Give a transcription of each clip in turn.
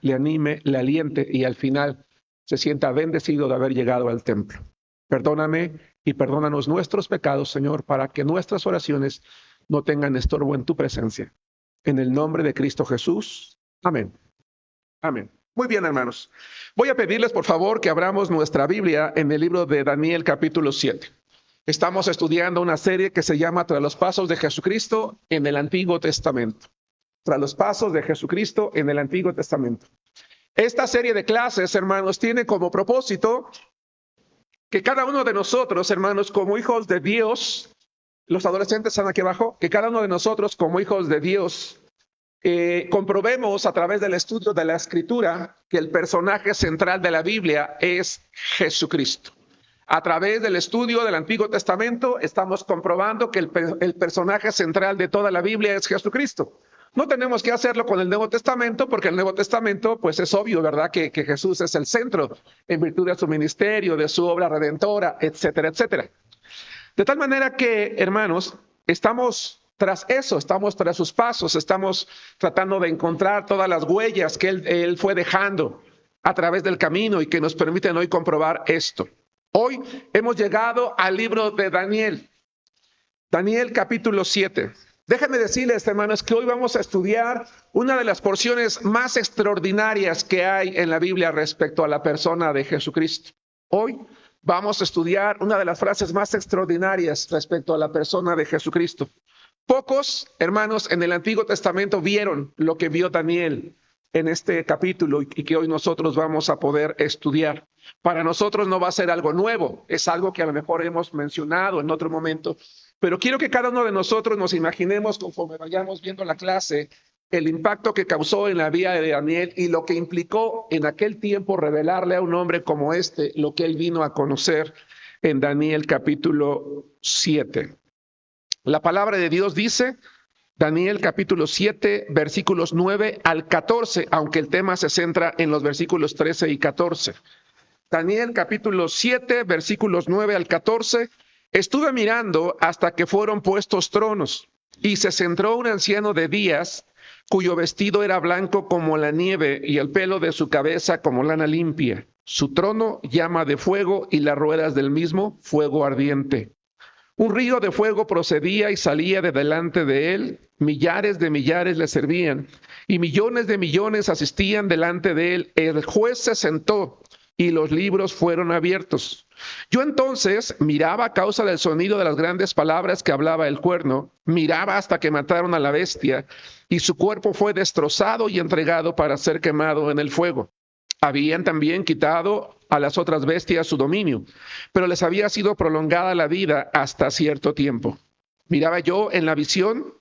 le anime, le aliente y al final se sienta bendecido de haber llegado al templo. Perdóname y perdónanos nuestros pecados, Señor, para que nuestras oraciones no tengan estorbo en tu presencia. En el nombre de Cristo Jesús. Amén. Amén. Muy bien, hermanos. Voy a pedirles, por favor, que abramos nuestra Biblia en el libro de Daniel, capítulo 7. Estamos estudiando una serie que se llama Tras los pasos de Jesucristo en el Antiguo Testamento. Tras los pasos de Jesucristo en el Antiguo Testamento. Esta serie de clases, hermanos, tiene como propósito que cada uno de nosotros, hermanos, como hijos de Dios, los adolescentes están aquí abajo, que cada uno de nosotros como hijos de Dios, comprobemos a través del estudio de la Escritura que el personaje central de la Biblia es Jesucristo. A través del estudio del Antiguo Testamento estamos comprobando que el personaje central de toda la Biblia es Jesucristo. No tenemos que hacerlo con el Nuevo Testamento, porque el Nuevo Testamento, pues es obvio, ¿verdad? Que Jesús es el centro en virtud de su ministerio, de su obra redentora, etcétera, etcétera. De tal manera que, hermanos, estamos tras eso, estamos tras sus pasos, estamos tratando de encontrar todas las huellas que él fue dejando a través del camino y que nos permiten hoy comprobar esto. Hoy hemos llegado al libro de Daniel. Daniel capítulo 7. Déjenme decirles, hermanos, que hoy vamos a estudiar una de las porciones más extraordinarias que hay en la Biblia respecto a la persona de Jesucristo. Hoy vamos a estudiar una de las frases más extraordinarias respecto a la persona de Jesucristo. Pocos, hermanos, en el Antiguo Testamento vieron lo que vio Daniel en este capítulo y que hoy nosotros vamos a poder estudiar. Para nosotros no va a ser algo nuevo, es algo que a lo mejor hemos mencionado en otro momento, pero quiero que cada uno de nosotros nos imaginemos conforme vayamos viendo la clase el impacto que causó en la vida de Daniel y lo que implicó en aquel tiempo revelarle a un hombre como este lo que él vino a conocer en Daniel capítulo 7. La palabra de Dios dice, Daniel capítulo 7, versículos 9 al 14, aunque el tema se centra en los versículos 13 y 14. Daniel capítulo 7, versículos 9 al 14. Estuve mirando hasta que fueron puestos tronos, y se sentó un anciano de días, cuyo vestido era blanco como la nieve, y el pelo de su cabeza como lana limpia. Su trono llama de fuego, y las ruedas del mismo fuego ardiente. Un río de fuego procedía y salía de delante de él, millares de millares le servían, y millones de millones asistían delante de él. El juez se sentó, y los libros fueron abiertos. Yo entonces miraba a causa del sonido de las grandes palabras que hablaba el cuerno, miraba hasta que mataron a la bestia, y su cuerpo fue destrozado y entregado para ser quemado en el fuego. Habían también quitado a las otras bestias su dominio, pero les había sido prolongada la vida hasta cierto tiempo. Miraba yo en la visión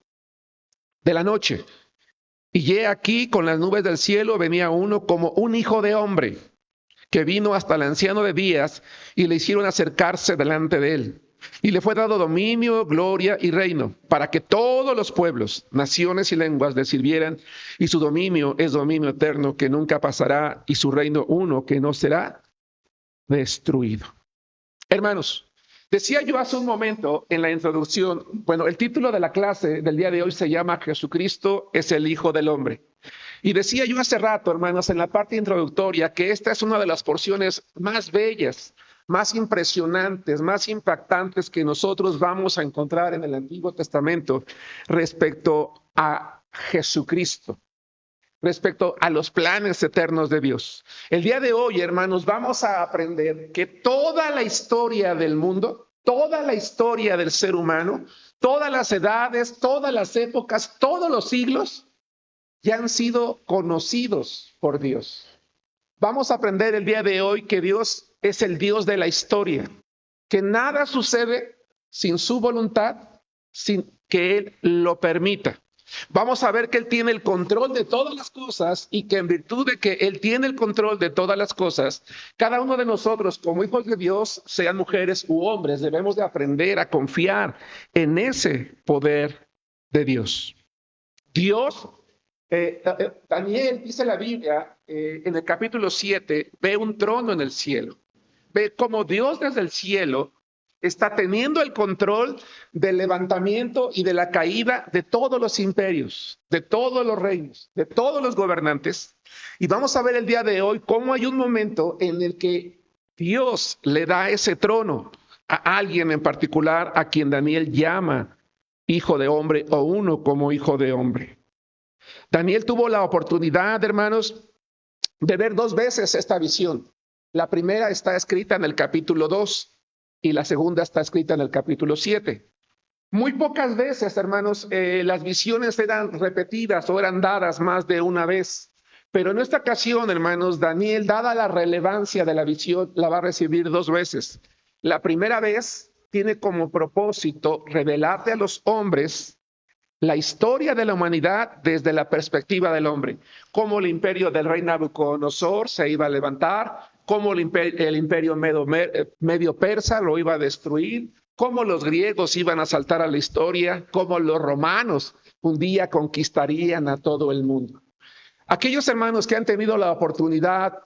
de la noche, y he aquí con las nubes del cielo venía uno como un hijo de hombre, que vino hasta el anciano de días y le hicieron acercarse delante de él. Y le fue dado dominio, gloria y reino, para que todos los pueblos, naciones y lenguas le sirvieran, y su dominio es dominio eterno que nunca pasará, y su reino uno que no será destruido. Hermanos, decía yo hace un momento en la introducción, bueno, el título de la clase del día de hoy se llama Jesucristo es el Hijo del Hombre. Y decía yo hace rato, hermanos, en la parte introductoria, que esta es una de las porciones más bellas, más impresionantes, más impactantes que nosotros vamos a encontrar en el Antiguo Testamento respecto a Jesucristo, respecto a los planes eternos de Dios. El día de hoy, hermanos, vamos a aprender que toda la historia del mundo, toda la historia del ser humano, todas las edades, todas las épocas, todos los siglos, ya han sido conocidos por Dios. Vamos a aprender el día de hoy que Dios es el Dios de la historia, que nada sucede sin su voluntad, sin que Él lo permita. Vamos a ver que Él tiene el control de todas las cosas y que en virtud de que Él tiene el control de todas las cosas, cada uno de nosotros como hijos de Dios, sean mujeres u hombres, debemos de aprender a confiar en ese poder de Dios. Dios Daniel, dice la Biblia, en el capítulo 7, ve un trono en el cielo. Ve como Dios desde el cielo está teniendo el control del levantamiento y de la caída de todos los imperios, de todos los reinos, de todos los gobernantes. Y vamos a ver el día de hoy cómo hay un momento en el que Dios le da ese trono a alguien en particular a quien Daniel llama hijo de hombre o uno como hijo de hombre. Daniel tuvo la oportunidad, hermanos, de ver 2 veces esta visión. La primera está escrita en el capítulo 2 y la segunda está escrita en el capítulo 7. Muy pocas veces, hermanos, las visiones eran repetidas o eran dadas más de una vez. Pero en esta ocasión, hermanos, Daniel, dada la relevancia de la visión, la va a recibir 2 veces. La primera vez tiene como propósito revelarle a los hombres la historia de la humanidad desde la perspectiva del hombre. Cómo el imperio del rey Nabucodonosor se iba a levantar, cómo el imperio medio persa lo iba a destruir, cómo los griegos iban a saltar a la historia, cómo los romanos un día conquistarían a todo el mundo. Aquellos hermanos que han tenido la oportunidad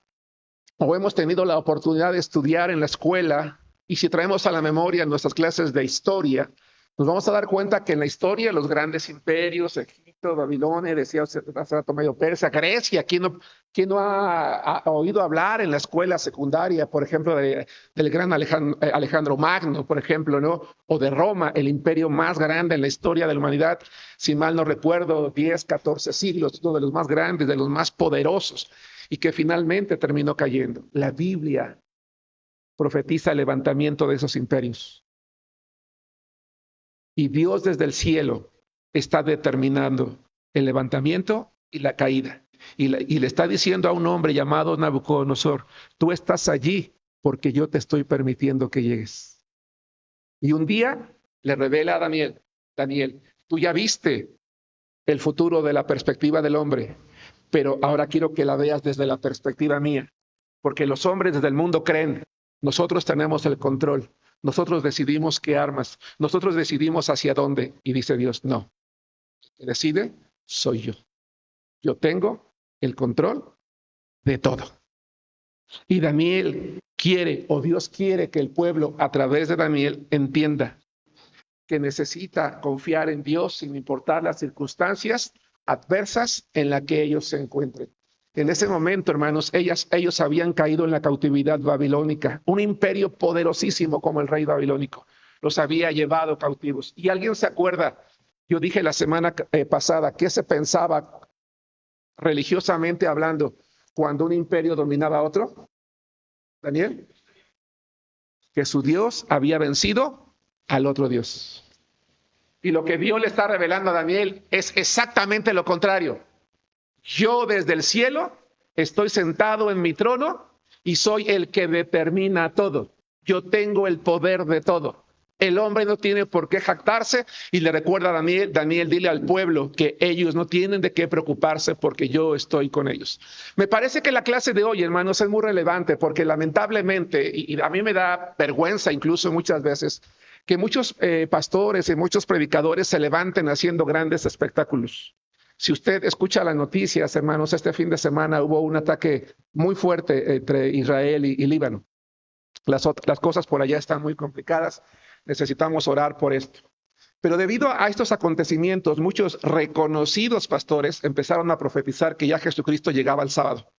o hemos tenido la oportunidad de estudiar en la escuela, y si traemos a la memoria nuestras clases de historia, nos vamos a dar cuenta que en la historia los grandes imperios, Egipto, Babilonia, decía hace rato medio Persia, Grecia, ¿quién no ha oído hablar en la escuela secundaria, por ejemplo, del gran Alejandro Magno, por ejemplo, ¿no? O de Roma, el imperio más grande en la historia de la humanidad, si mal no recuerdo, 10, 14 siglos, uno de los más grandes, de los más poderosos, y que finalmente terminó cayendo. La Biblia profetiza el levantamiento de esos imperios. Y Dios desde el cielo está determinando el levantamiento y la caída. Y le está diciendo a un hombre llamado Nabucodonosor, tú estás allí porque yo te estoy permitiendo que llegues. Y un día le revela a Daniel, tú ya viste el futuro de la perspectiva del hombre, pero ahora quiero que la veas desde la perspectiva mía, porque los hombres desde el mundo creen, nosotros tenemos el control. Nosotros decidimos qué armas, nosotros decidimos hacia dónde. Y dice Dios, no, el que decide soy yo. Yo tengo el control de todo. Y Daniel quiere, o Dios quiere que el pueblo a través de Daniel entienda que necesita confiar en Dios sin importar las circunstancias adversas en las que ellos se encuentren. En ese momento, hermanos, ellos habían caído en la cautividad babilónica. Un imperio poderosísimo como el rey babilónico los había llevado cautivos. ¿Y alguien se acuerda? Yo dije la semana pasada, ¿qué se pensaba religiosamente hablando cuando un imperio dominaba a otro? Daniel, que su Dios había vencido al otro Dios. Y lo que Dios le está revelando a Daniel es exactamente lo contrario. Yo desde el cielo estoy sentado en mi trono y soy el que determina todo. Yo tengo el poder de todo. El hombre no tiene por qué jactarse y le recuerda a Daniel, dile al pueblo que ellos no tienen de qué preocuparse porque yo estoy con ellos. Me parece que la clase de hoy, hermanos, es muy relevante porque lamentablemente, y a mí me da vergüenza incluso muchas veces, que muchos pastores y muchos predicadores se levanten haciendo grandes espectáculos. Si usted escucha las noticias, hermanos, este fin de semana hubo un ataque muy fuerte entre Israel y Líbano. Las cosas por allá están muy complicadas. Necesitamos orar por esto. Pero debido a estos acontecimientos, muchos reconocidos pastores empezaron a profetizar que ya Jesucristo llegaba el sábado.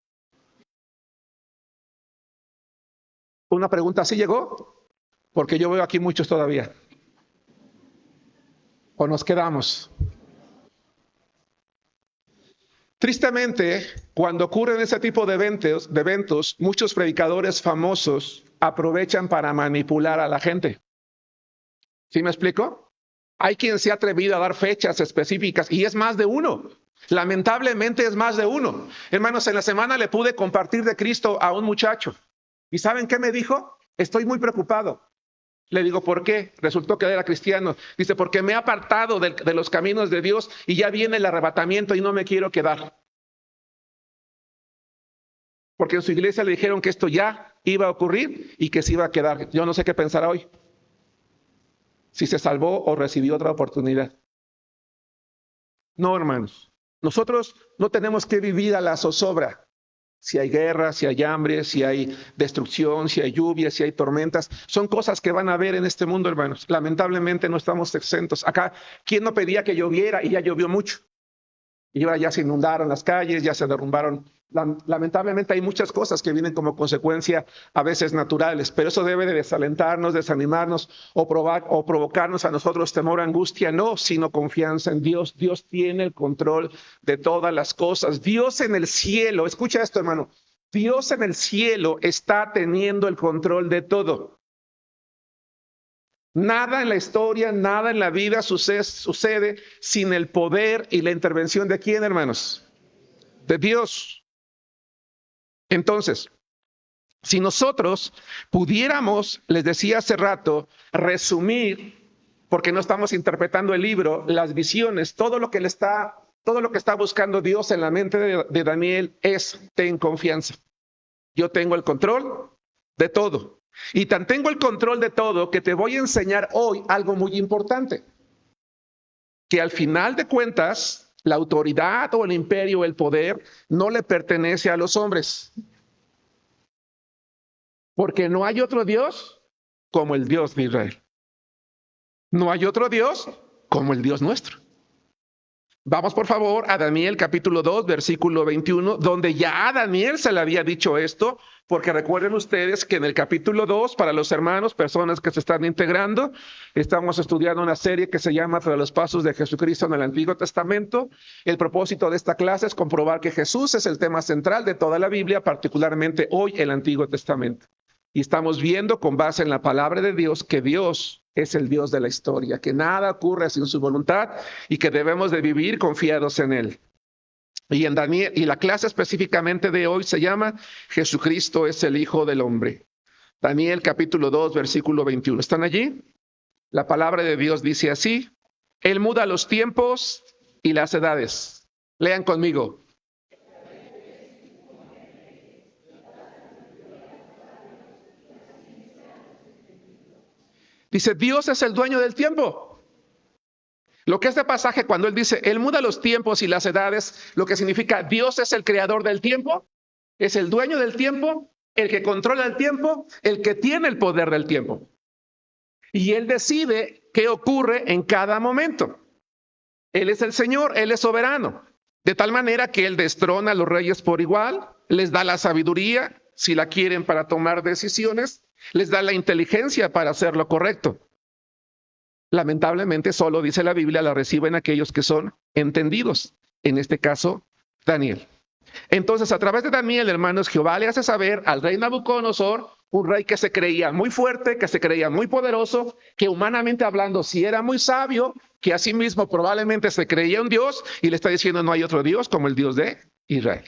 Una pregunta, ¿sí llegó? Porque yo veo aquí muchos todavía. ¿O nos quedamos? Tristemente, cuando ocurren ese tipo de eventos, muchos predicadores famosos aprovechan para manipular a la gente. ¿Sí me explico? Hay quien se ha atrevido a dar fechas específicas y es más de uno. Lamentablemente es más de uno. Hermanos, en la semana le pude compartir de Cristo a un muchacho. ¿Y saben qué me dijo? Estoy muy preocupado. Le digo, ¿por qué? Resultó que era cristiano. Dice, porque me he apartado de los caminos de Dios y ya viene el arrebatamiento y no me quiero quedar. Porque en su iglesia le dijeron que esto ya iba a ocurrir y que se iba a quedar. Yo no sé qué pensará hoy. Si se salvó o recibió otra oportunidad. No, hermanos. Nosotros no tenemos que vivir a la zozobra. Si hay guerra, si hay hambre, si hay destrucción, si hay lluvia, si hay tormentas, son cosas que van a haber en este mundo, hermanos. Lamentablemente no estamos exentos. Acá, ¿quién no pedía que lloviera? Y ya llovió mucho. Y ahora ya se inundaron las calles, ya se derrumbaron. Lamentablemente hay muchas cosas que vienen como consecuencia a veces naturales, pero eso debe de desalentarnos, desanimarnos o provocarnos a nosotros temor, angustia, no, sino confianza en Dios. Dios tiene el control de todas las cosas. Dios en el cielo, escucha esto, hermano, Dios en el cielo está teniendo el control de todo. Nada en la historia, nada en la vida sucede sin el poder y la intervención de ¿quién, hermanos? De Dios. Entonces, si nosotros pudiéramos, les decía hace rato, resumir, porque no estamos interpretando el libro, las visiones, todo lo que está buscando Dios en la mente de Daniel es: ten confianza. Yo tengo el control de todo. Y tan tengo el control de todo que te voy a enseñar hoy algo muy importante. Que al final de cuentas, la autoridad o el imperio, el poder, no le pertenece a los hombres. Porque no hay otro Dios como el Dios de Israel. No hay otro Dios como el Dios nuestro. Vamos por favor a Daniel capítulo 2, versículo 21, donde ya a Daniel se le había dicho esto, porque recuerden ustedes que en el capítulo 2, para los hermanos, personas que se están integrando, estamos estudiando una serie que se llama Tras los pasos de Jesucristo en el Antiguo Testamento. El propósito de esta clase es comprobar que Jesús es el tema central de toda la Biblia, particularmente hoy el Antiguo Testamento. Y estamos viendo con base en la palabra de Dios que Dios es el Dios de la historia, que nada ocurre sin su voluntad y que debemos de vivir confiados en Él. Y en Daniel, y la clase específicamente de hoy se llama Jesucristo es el Hijo del Hombre. Daniel capítulo 2, versículo 21. ¿Están allí? La palabra de Dios dice así: Él muda los tiempos y las edades. Lean conmigo. Dice, Dios es el dueño del tiempo. Lo que este pasaje, cuando él dice, Él muda los tiempos y las edades, lo que significa Dios es el creador del tiempo, es el dueño del tiempo, el que controla el tiempo, el que tiene el poder del tiempo. Y Él decide qué ocurre en cada momento. Él es el Señor, Él es soberano. De tal manera que Él destrona a los reyes por igual, les da la sabiduría, si la quieren, para tomar decisiones, les da la inteligencia para hacer lo correcto. Lamentablemente, solo dice la Biblia, la reciben aquellos que son entendidos. En este caso, Daniel. Entonces, a través de Daniel, hermanos, Jehová le hace saber al rey Nabucodonosor, un rey que se creía muy fuerte, que se creía muy poderoso, que humanamente hablando sí era muy sabio, que asimismo probablemente se creía un Dios, y le está diciendo no hay otro Dios como el Dios de Israel.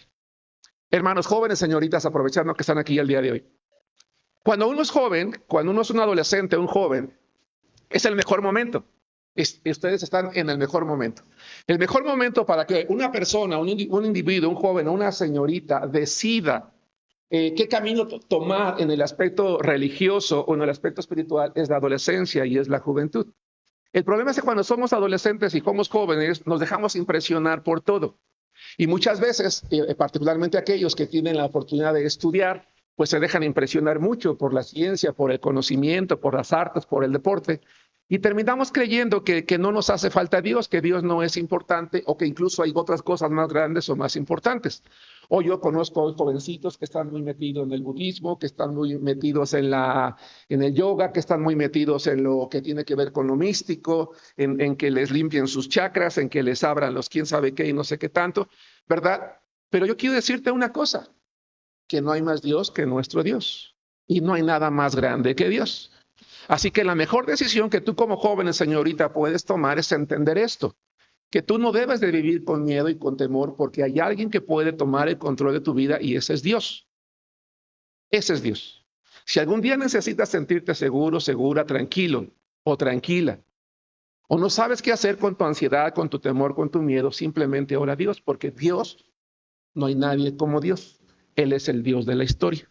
Hermanos jóvenes, señoritas, aprovechando que están aquí el día de hoy. Cuando uno es joven, cuando uno es un adolescente, un joven, es el mejor momento. Ustedes están en el mejor momento. El mejor momento para que una persona, un individuo, un joven o una señorita decida qué camino tomar en el aspecto religioso o en el aspecto espiritual es la adolescencia y es la juventud. El problema es que cuando somos adolescentes y somos jóvenes nos dejamos impresionar por todo. Y muchas veces, particularmente aquellos que tienen la oportunidad de estudiar, pues se dejan impresionar mucho por la ciencia, por el conocimiento, por las artes, por el deporte. Y terminamos creyendo que no nos hace falta Dios, que Dios no es importante o que incluso hay otras cosas más grandes o más importantes. O yo conozco jovencitos que están muy metidos en el budismo, que están muy metidos en el yoga, que están muy metidos en lo que tiene que ver con lo místico, en que les limpien sus chakras, en que les abran los quién sabe qué y no sé qué tanto, ¿verdad? Pero yo quiero decirte una cosa, que no hay más Dios que nuestro Dios. Y no hay nada más grande que Dios. Así que la mejor decisión que tú como joven, señorita, puedes tomar es entender esto. Que tú no debes de vivir con miedo y con temor porque hay alguien que puede tomar el control de tu vida y ese es Dios. Ese es Dios. Si algún día necesitas sentirte seguro, segura, tranquilo o tranquila, o no sabes qué hacer con tu ansiedad, con tu temor, con tu miedo, simplemente ora a Dios porque Dios, no hay nadie como Dios. Él es el Dios de la historia.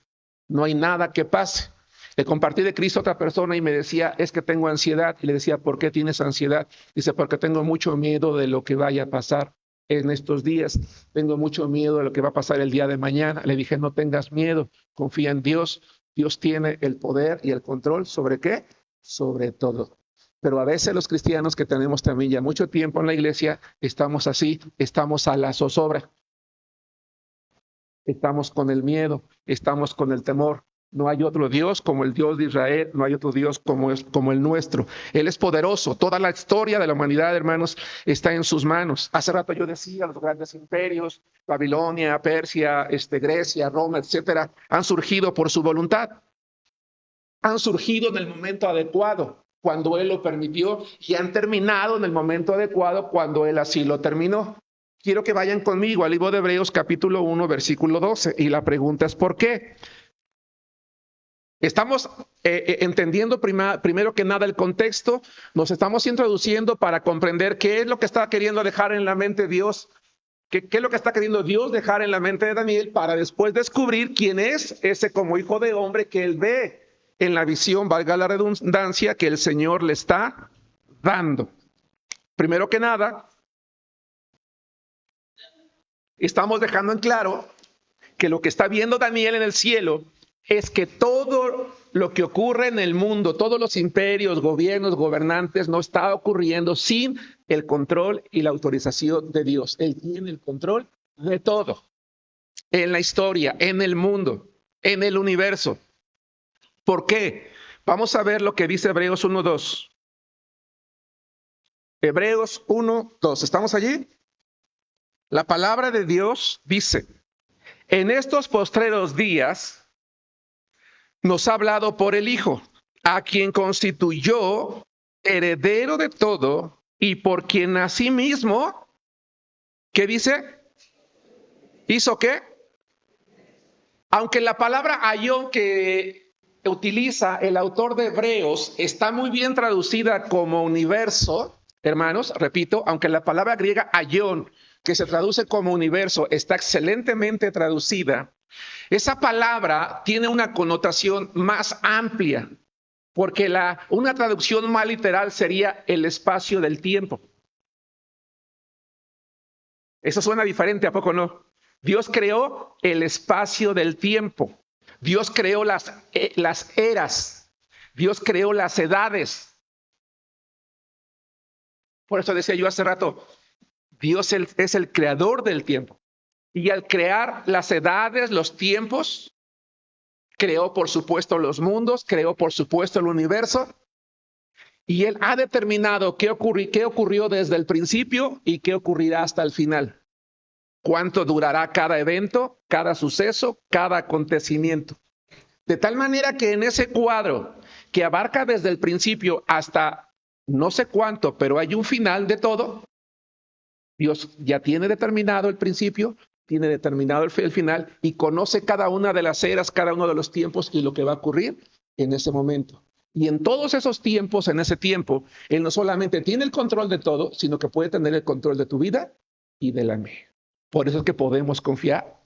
No hay nada que pase. Le compartí de Cristo a otra persona y me decía, es que tengo ansiedad. Y le decía, ¿por qué tienes ansiedad? Dice, porque tengo mucho miedo de lo que vaya a pasar en estos días. Tengo mucho miedo de lo que va a pasar el día de mañana. Le dije, no tengas miedo, confía en Dios. Dios tiene el poder y el control sobre qué, sobre todo. Pero a veces los cristianos que tenemos también ya mucho tiempo en la iglesia, estamos así, estamos a la zozobra. Estamos con el miedo, estamos con el temor. No hay otro Dios como el Dios de Israel, no hay otro Dios como el nuestro. Él es poderoso. Toda la historia de la humanidad, hermanos, está en sus manos. Hace rato yo decía, los grandes imperios, Babilonia, Persia, Grecia, Roma, etcétera, han surgido por su voluntad. Han surgido en el momento adecuado, cuando Él lo permitió, y han terminado en el momento adecuado, cuando Él así lo terminó. Quiero que vayan conmigo al libro de Hebreos capítulo 1, versículo 12, y la pregunta es ¿por qué? Estamos entendiendo primero que nada el contexto, nos estamos introduciendo para comprender qué es lo que está queriendo dejar en la mente Dios, qué es lo que está queriendo Dios dejar en la mente de Daniel, para después descubrir quién es ese como hijo de hombre que él ve en la visión, valga la redundancia, que el Señor le está dando. Primero que nada, estamos dejando en claro que lo que está viendo Daniel en el cielo es que todo lo que ocurre en el mundo, todos los imperios, gobiernos, gobernantes, no está ocurriendo sin el control y la autorización de Dios. Él tiene el control de todo, en la historia, en el mundo, en el universo. ¿Por qué? Vamos a ver lo que dice Hebreos 1:2. Hebreos 1:2. ¿Estamos allí? La palabra de Dios dice, en estos postreros días nos ha hablado por el Hijo, a quien constituyó heredero de todo y por quien asimismo, ¿qué dice? ¿Hizo qué? Aunque la palabra ayón que utiliza el autor de Hebreos está muy bien traducida como universo, hermanos, repito, aunque la palabra griega ayón, que se traduce como universo, está excelentemente traducida, esa palabra tiene una connotación más amplia, porque una traducción más literal sería el espacio del tiempo. Eso suena diferente, ¿a poco no? Dios creó el espacio del tiempo. Dios creó las eras. Dios creó las edades. Por eso decía yo hace rato, Dios es el creador del tiempo. Y al crear las edades, los tiempos, creó por supuesto los mundos, creó por supuesto el universo. Y Él ha determinado qué ocurrió desde el principio y qué ocurrirá hasta el final. Cuánto durará cada evento, cada suceso, cada acontecimiento. De tal manera que en ese cuadro que abarca desde el principio hasta no sé cuánto, pero hay un final de todo, Dios ya tiene determinado el principio, tiene determinado el final y conoce cada una de las eras, cada uno de los tiempos y lo que va a ocurrir en ese momento. Y en todos esos tiempos, en ese tiempo, Él no solamente tiene el control de todo, sino que puede tener el control de tu vida y de la mía. Por eso es que podemos confiar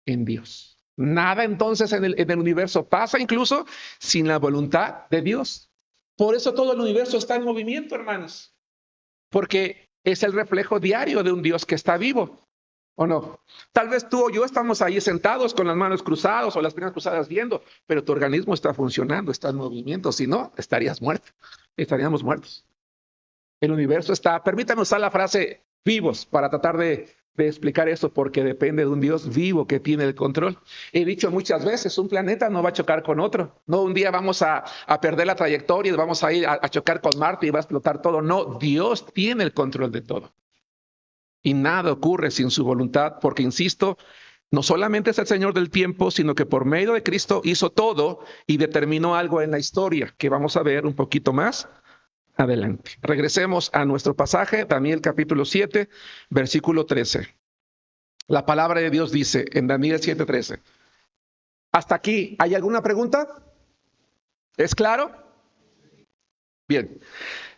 en Dios. Nada entonces en el universo pasa incluso sin la voluntad de Dios. Por eso todo el universo está en movimiento, hermanos. Porque es el reflejo diario de un Dios que está vivo, ¿o no? Tal vez tú o yo estamos ahí sentados con las manos cruzadas o las piernas cruzadas viendo, pero tu organismo está funcionando, está en movimiento. Si no, estaríamos muertos. El universo está, permítanme usar la frase vivos para tratar de explicar eso, porque depende de un Dios vivo que tiene el control. He dicho muchas veces, un planeta no va a chocar con otro. No, un día vamos a perder la trayectoria y vamos a ir a chocar con Marte y va a explotar todo. No, Dios tiene el control de todo. Y nada ocurre sin su voluntad, porque, insisto, no solamente es el Señor del tiempo, sino que por medio de Cristo hizo todo y determinó algo en la historia, que vamos a ver un poquito más adelante. Regresemos a nuestro pasaje, Daniel capítulo 7, versículo 13. La palabra de Dios dice en Daniel 7:13. ¿Hasta aquí hay alguna pregunta? ¿Es claro? Bien.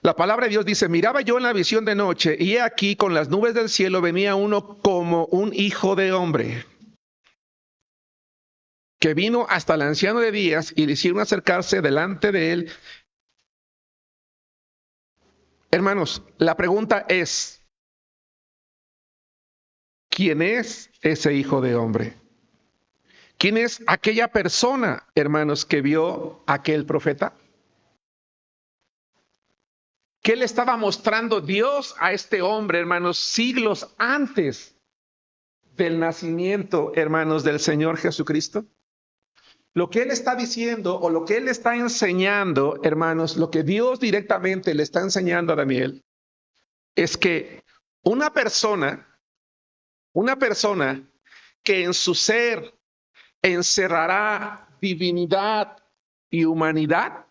La palabra de Dios dice, miraba yo en la visión de noche y he aquí con las nubes del cielo venía uno como un hijo de hombre, que vino hasta el anciano de días y le hicieron acercarse delante de él. Hermanos, la pregunta es, ¿Quién es ese hijo de hombre? ¿Quién es aquella persona, hermanos, que vio a aquel profeta? ¿Qué le estaba mostrando Dios a este hombre, hermanos, siglos antes del nacimiento, hermanos, del Señor Jesucristo? Lo que Él está diciendo o lo que Él está enseñando, hermanos, lo que Dios directamente le está enseñando a Daniel, es que una persona que en su ser encerrará divinidad y humanidad,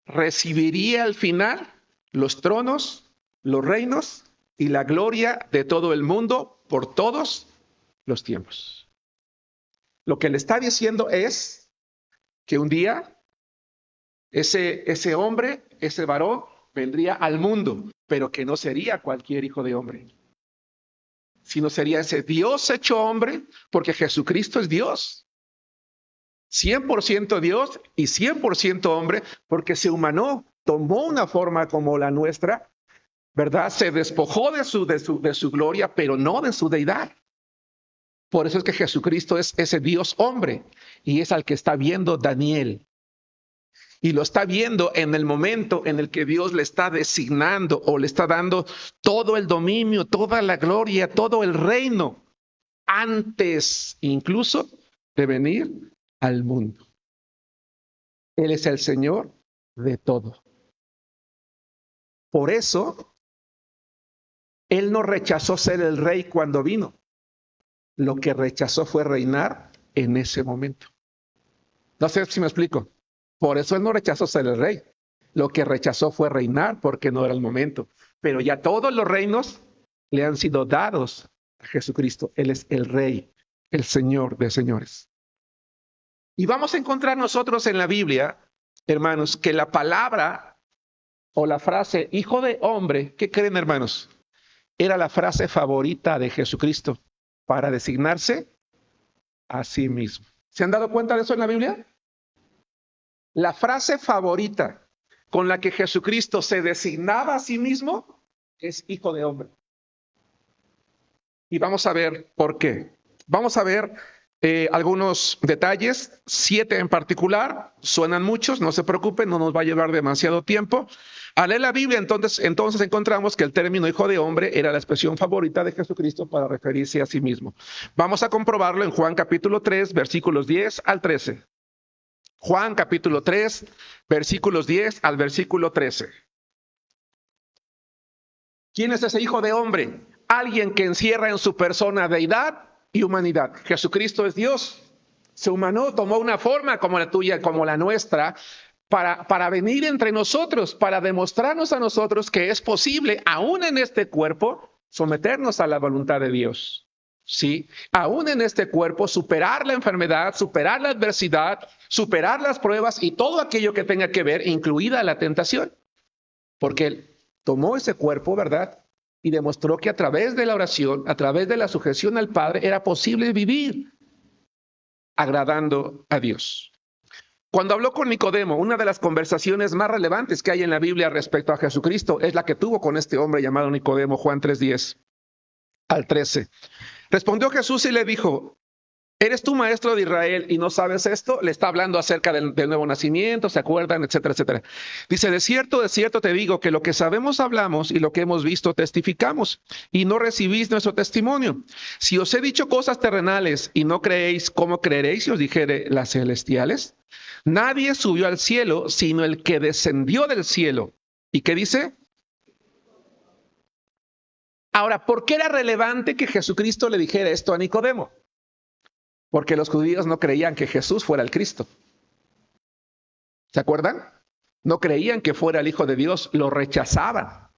recibiría al final los tronos, los reinos y la gloria de todo el mundo por todos los tiempos. Lo que le está diciendo es que un día ese hombre, ese varón, vendría al mundo, pero que no sería cualquier hijo de hombre, sino sería ese Dios hecho hombre, porque Jesucristo es Dios. 100% Dios y 100% hombre, porque se humanó, tomó una forma como la nuestra, ¿verdad? Se despojó de su gloria, pero no de su deidad. Por eso es que Jesucristo es ese Dios hombre y es al que está viendo Daniel. Y lo está viendo en el momento en el que Dios le está designando o le está dando todo el dominio, toda la gloria, todo el reino, antes incluso de venir al mundo. Él es el Señor de todo. Por eso, Él no rechazó ser el rey cuando vino. Lo que rechazó fue reinar en ese momento. No sé si me explico. Por eso Él no rechazó ser el rey. Lo que rechazó fue reinar porque no era el momento. Pero ya todos los reinos le han sido dados a Jesucristo. Él es el rey, el Señor de señores. Y vamos a encontrar nosotros en la Biblia, hermanos, que la palabra o la frase hijo de hombre, ¿qué creen, hermanos? Era la frase favorita de Jesucristo para designarse a sí mismo. ¿Se han dado cuenta de eso en la Biblia? La frase favorita con la que Jesucristo se designaba a sí mismo es hijo de hombre. Y vamos a ver por qué. Vamos a ver algunos detalles, 7 en particular, suenan muchos, no se preocupen, no nos va a llevar demasiado tiempo. Al leer la Biblia, entonces encontramos que el término hijo de hombre era la expresión favorita de Jesucristo para referirse a sí mismo. Vamos a comprobarlo en Juan capítulo 3, versículos 10 al 13. Juan capítulo 3, versículos 10 al versículo 13. ¿Quién es ese hijo de hombre? Alguien que encierra en su persona deidad y humanidad. Jesucristo es Dios. Se humanó, tomó una forma como la tuya, como la nuestra, para venir entre nosotros, para demostrarnos a nosotros que es posible, aún en este cuerpo, someternos a la voluntad de Dios. Sí, aún en este cuerpo, superar la enfermedad, superar la adversidad, superar las pruebas y todo aquello que tenga que ver, incluida la tentación. Porque Él tomó ese cuerpo, ¿verdad? Y demostró que a través de la oración, a través de la sujeción al Padre, era posible vivir agradando a Dios. Cuando habló con Nicodemo, una de las conversaciones más relevantes que hay en la Biblia respecto a Jesucristo es la que tuvo con este hombre llamado Nicodemo, Juan 3:10 al 13. Respondió Jesús y le dijo: ¿eres tú maestro de Israel y no sabes esto? Le está hablando acerca del nuevo nacimiento, ¿se acuerdan? Etcétera, etcétera. Dice: de cierto te digo que lo que sabemos hablamos y lo que hemos visto testificamos, y no recibís nuestro testimonio. Si os he dicho cosas terrenales y no creéis, ¿cómo creeréis si os dijere las celestiales? Nadie subió al cielo sino el que descendió del cielo. ¿Y qué dice? Ahora, ¿por qué era relevante que Jesucristo le dijera esto a Nicodemo? Porque los judíos no creían que Jesús fuera el Cristo. ¿Se acuerdan? No creían que fuera el Hijo de Dios, lo rechazaban.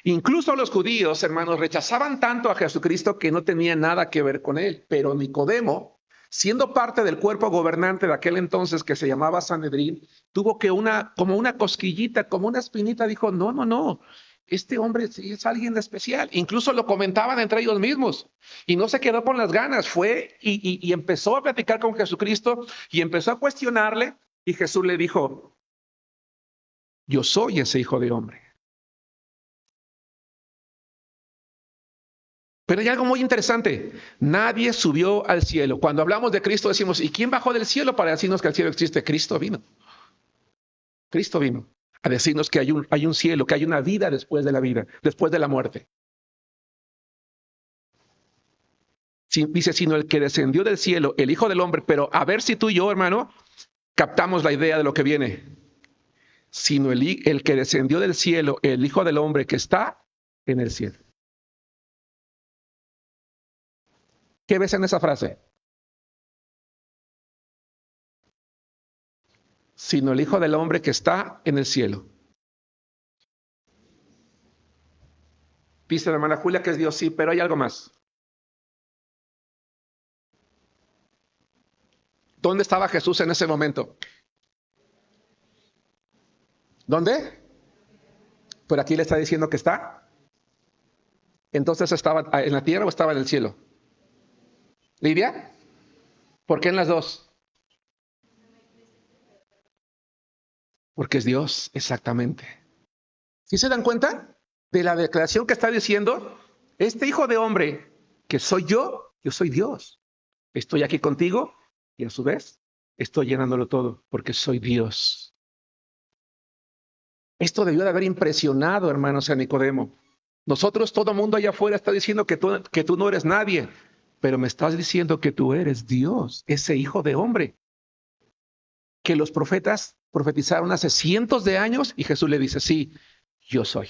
Incluso los judíos, hermanos, rechazaban tanto a Jesucristo que no tenía nada que ver con él. Pero Nicodemo, siendo parte del cuerpo gobernante de aquel entonces que se llamaba Sanedrín, tuvo que como una cosquillita, como una espinita, dijo: no. Este hombre sí es alguien especial. Incluso lo comentaban entre ellos mismos. Y no se quedó con las ganas. Fue y empezó a platicar con Jesucristo y empezó a cuestionarle. Y Jesús le dijo: yo soy ese hijo de hombre. Pero hay algo muy interesante. Nadie subió al cielo. Cuando hablamos de Cristo decimos, ¿y quién bajó del cielo para decirnos que el cielo existe? Cristo vino. Cristo vino a decirnos que hay un cielo, que hay una vida después de la vida, después de la muerte. Dice, sino el que descendió del cielo, el Hijo del Hombre. Pero a ver si tú y yo, hermano, captamos la idea de lo que viene. Sino el que descendió del cielo, el Hijo del Hombre que está en el cielo. ¿Qué ves en esa frase? Sino el Hijo del Hombre que está en el cielo. Dice la hermana Julia que es Dios, sí, pero hay algo más. ¿Dónde estaba Jesús en ese momento? ¿Dónde? Pero aquí le está diciendo que está. Entonces, ¿estaba en la tierra o estaba en el cielo? ¿Lidia? ¿Por qué en las dos? Porque es Dios, exactamente. ¿Sí se dan cuenta de la declaración que está diciendo? Este Hijo de Hombre, que soy yo soy Dios. Estoy aquí contigo y a su vez estoy llenándolo todo porque soy Dios. Esto debió de haber impresionado, hermanos, a Nicodemo. Nosotros, todo el mundo allá afuera está diciendo que tú no eres nadie, pero me estás diciendo que tú eres Dios, ese Hijo de Hombre, que los profetas profetizaron hace cientos de años y Jesús le dice, sí, yo soy.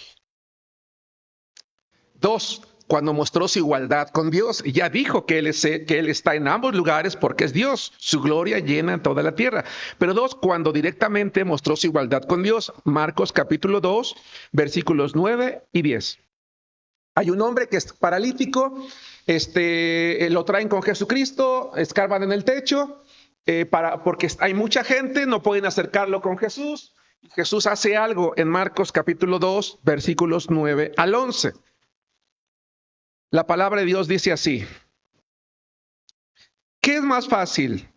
2, cuando mostró su igualdad con Dios, ya dijo que él está en ambos lugares porque es Dios, su gloria llena toda la tierra. Pero 2, cuando directamente mostró su igualdad con Dios, Marcos capítulo 2, versículos 9 y 10. Hay un hombre que es paralítico, lo traen con Jesucristo, escarban en el techo, porque hay mucha gente, no pueden acercarlo con Jesús. Jesús hace algo en Marcos capítulo 2, versículos 9 al 11. La palabra de Dios dice así: ¿qué es más fácil?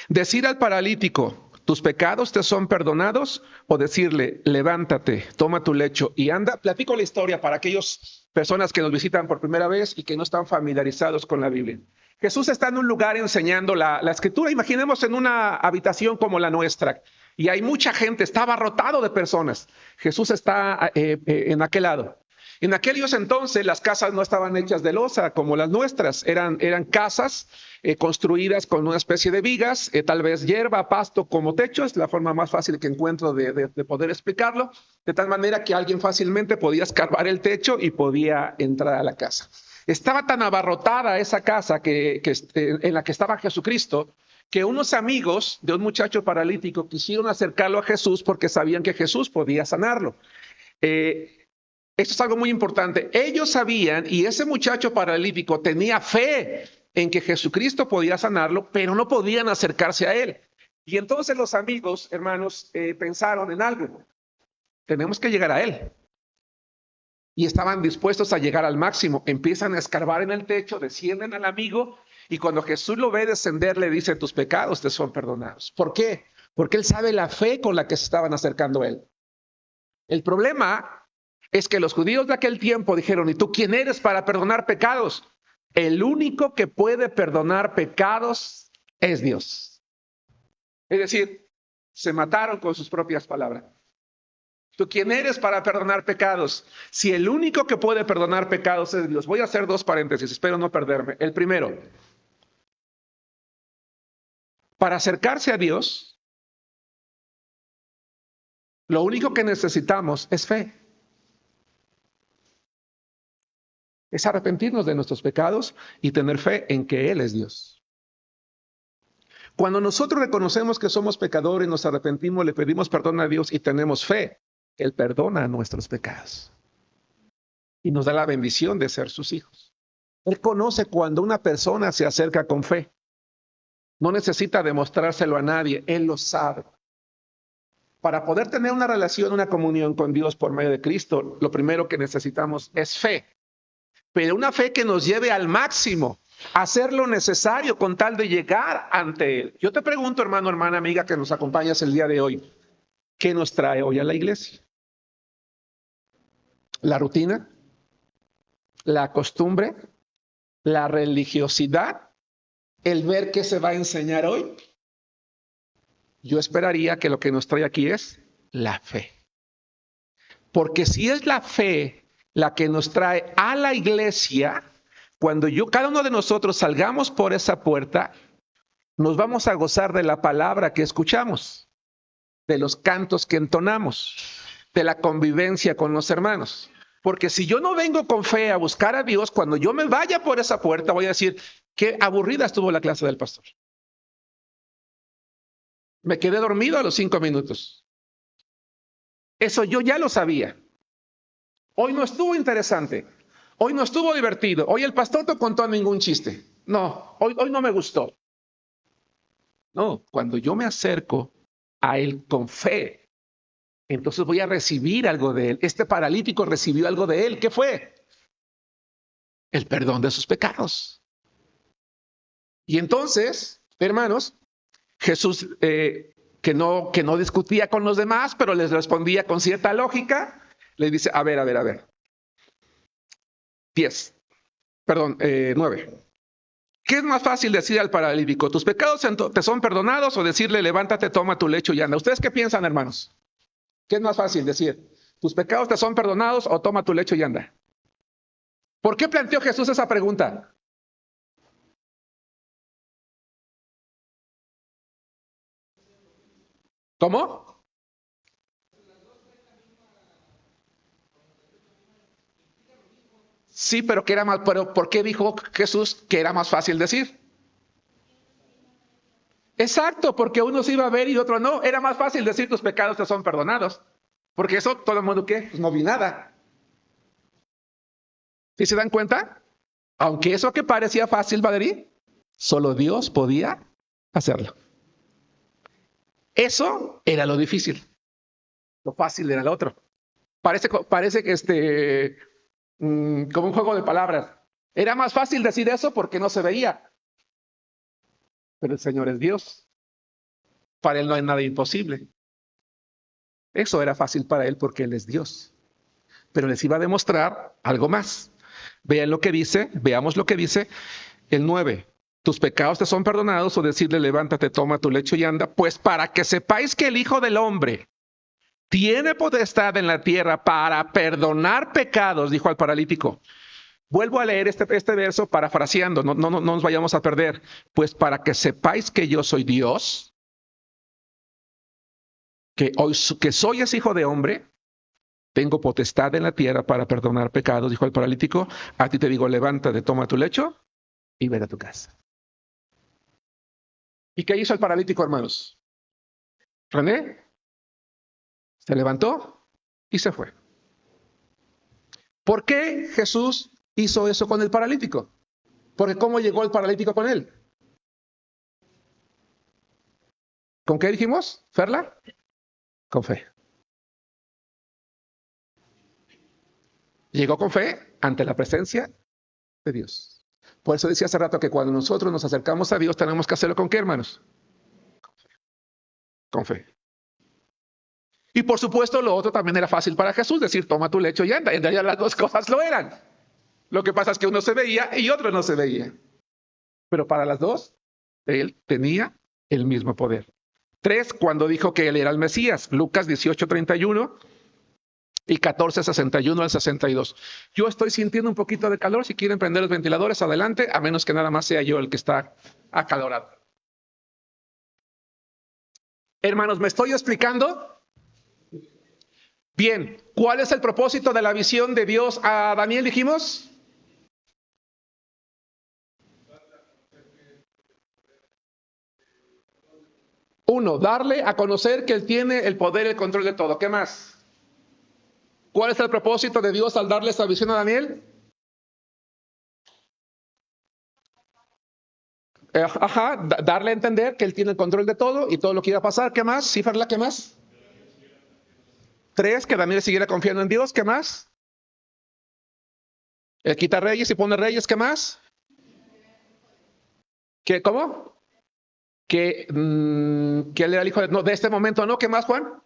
¿Decir al paralítico, tus pecados te son perdonados? ¿O decirle, levántate, toma tu lecho y anda? Platico la historia para aquellas personas que nos visitan por primera vez y que no están familiarizados con la Biblia. Jesús está en un lugar enseñando la escritura. Imaginemos en una habitación como la nuestra y hay mucha gente, está abarrotado de personas. Jesús está en aquel lado. En aquellos entonces las casas no estaban hechas de losa como las nuestras, eran casas construidas con una especie de vigas, tal vez hierba, pasto como techo, es la forma más fácil que encuentro de poder explicarlo, de tal manera que alguien fácilmente podía escarbar el techo y podía entrar a la casa. Estaba tan abarrotada esa casa en la que estaba Jesucristo, que unos amigos de un muchacho paralítico quisieron acercarlo a Jesús porque sabían que Jesús podía sanarlo. Esto es algo muy importante. Ellos sabían, y ese muchacho paralítico tenía fe en que Jesucristo podía sanarlo, pero no podían acercarse a él. Y entonces los amigos, hermanos, pensaron en algo. Tenemos que llegar a él. Y estaban dispuestos a llegar al máximo. Empiezan a escarbar en el techo, descienden al amigo, y cuando Jesús lo ve descender, le dice, tus pecados te son perdonados. ¿Por qué? Porque él sabe la fe con la que se estaban acercando a él. El problema es que los judíos de aquel tiempo dijeron, ¿y tú quién eres para perdonar pecados? El único que puede perdonar pecados es Dios. Es decir, se mataron con sus propias palabras. ¿Tú quién eres para perdonar pecados? Si el único que puede perdonar pecados es Dios. Voy a hacer 2 paréntesis, espero no perderme. El primero, para acercarse a Dios, lo único que necesitamos es fe. Es arrepentirnos de nuestros pecados y tener fe en que Él es Dios. Cuando nosotros reconocemos que somos pecadores, nos arrepentimos, le pedimos perdón a Dios y tenemos fe, Él perdona nuestros pecados y nos da la bendición de ser sus hijos. Él conoce cuando una persona se acerca con fe. No necesita demostrárselo a nadie, Él lo sabe. Para poder tener una relación, una comunión con Dios por medio de Cristo, lo primero que necesitamos es fe. Pero una fe que nos lleve al máximo, a hacer lo necesario con tal de llegar ante Él. Yo te pregunto, hermano, hermana, amiga, que nos acompañas el día de hoy, ¿qué nos trae hoy a la iglesia? ¿La rutina? ¿La costumbre? la religiosidad, el ver qué se va a enseñar hoy. Yo esperaría que lo que nos trae aquí es la fe. Porque si es la fe la que nos trae a la iglesia, cuando cada uno de nosotros salgamos por esa puerta, nos vamos a gozar de la palabra que escuchamos, de los cantos que entonamos, de la convivencia con los hermanos. Porque si yo no vengo con fe a buscar a Dios, cuando yo me vaya por esa puerta, voy a decir, qué aburrida estuvo la clase del pastor. Me quedé dormido a los 5 minutos. Eso yo ya lo sabía. Hoy no estuvo interesante. Hoy no estuvo divertido. Hoy el pastor no contó ningún chiste. No, hoy no me gustó. No, cuando yo me acerco a Él con fe, entonces voy a recibir algo de Él. Este paralítico recibió algo de Él. ¿Qué fue? El perdón de sus pecados. Y entonces, hermanos, Jesús, que no discutía con los demás, pero les respondía con cierta lógica, les dice, a ver. 9. ¿Qué es más fácil decir al paralítico? ¿Tus pecados te son perdonados? O decirle, levántate, toma tu lecho y anda. ¿Ustedes qué piensan, hermanos? ¿Qué es más fácil decir? ¿Tus pecados te son perdonados o toma tu lecho y anda? ¿Por qué planteó Jesús esa pregunta? ¿Cómo? Sí, pero ¿por qué dijo Jesús que era más fácil decir? Exacto, porque uno se iba a ver y otro no. Era más fácil decir tus pecados te son perdonados. Porque eso todo el mundo, ¿qué? Pues no vi nada. ¿Sí se dan cuenta? Aunque eso que parecía fácil, Valerie, solo Dios podía hacerlo. Eso era lo difícil. Lo fácil era lo otro. Parece que como un juego de palabras. Era más fácil decir eso porque no se veía. Pero el Señor es Dios. Para Él no hay nada imposible. Eso era fácil para Él porque Él es Dios. Pero les iba a demostrar algo más. Veamos lo que dice el 9. Tus pecados te son perdonados, o decirle, levántate, toma tu lecho y anda, pues para que sepáis que el Hijo del Hombre tiene potestad en la tierra para perdonar pecados, dijo al paralítico. Vuelvo a leer este verso parafraseando, no nos vayamos a perder. Pues para que sepáis que yo soy Dios, que soy ese Hijo de Hombre, tengo potestad en la tierra para perdonar pecados, dijo el paralítico. A ti te digo, levántate, toma tu lecho y vete a tu casa. ¿Y qué hizo el paralítico, hermanos? René se levantó y se fue. ¿Por qué Jesús hizo eso con el paralítico? Porque ¿cómo llegó el paralítico con él? ¿Con qué dijimos, Ferla? Con fe. Llegó con fe ante la presencia de Dios. Por eso decía hace rato que cuando nosotros nos acercamos a Dios tenemos que hacerlo ¿con qué, hermanos? Con fe. Y por supuesto lo otro también era fácil para Jesús, decir toma tu lecho y anda. En realidad las dos cosas lo eran. Lo que pasa es que uno se veía y otro no se veía. Pero para las dos, Él tenía el mismo poder. 3, cuando dijo que Él era el Mesías, Lucas 18:31 y 14:61 al 62. Yo estoy sintiendo un poquito de calor. Si quieren prender los ventiladores, adelante, a menos que nada más sea yo el que está acalorado. Hermanos, ¿me estoy explicando? Bien, ¿cuál es el propósito de la visión de Dios a Daniel, dijimos? Uno, darle a conocer que Él tiene el poder y el control de todo. ¿Qué más? ¿Cuál es el propósito de Dios al darle esta visión a Daniel? Darle a entender que Él tiene el control de todo y todo lo que iba a pasar. ¿Qué más? ¿Sí, Ferla? ¿Qué más? 3, que Daniel siguiera confiando en Dios. ¿Qué más? Él quita reyes y pone reyes. ¿Qué más? ¿Cómo? Que Él era el hijo de este momento, ¿no? ¿Qué más, Juan?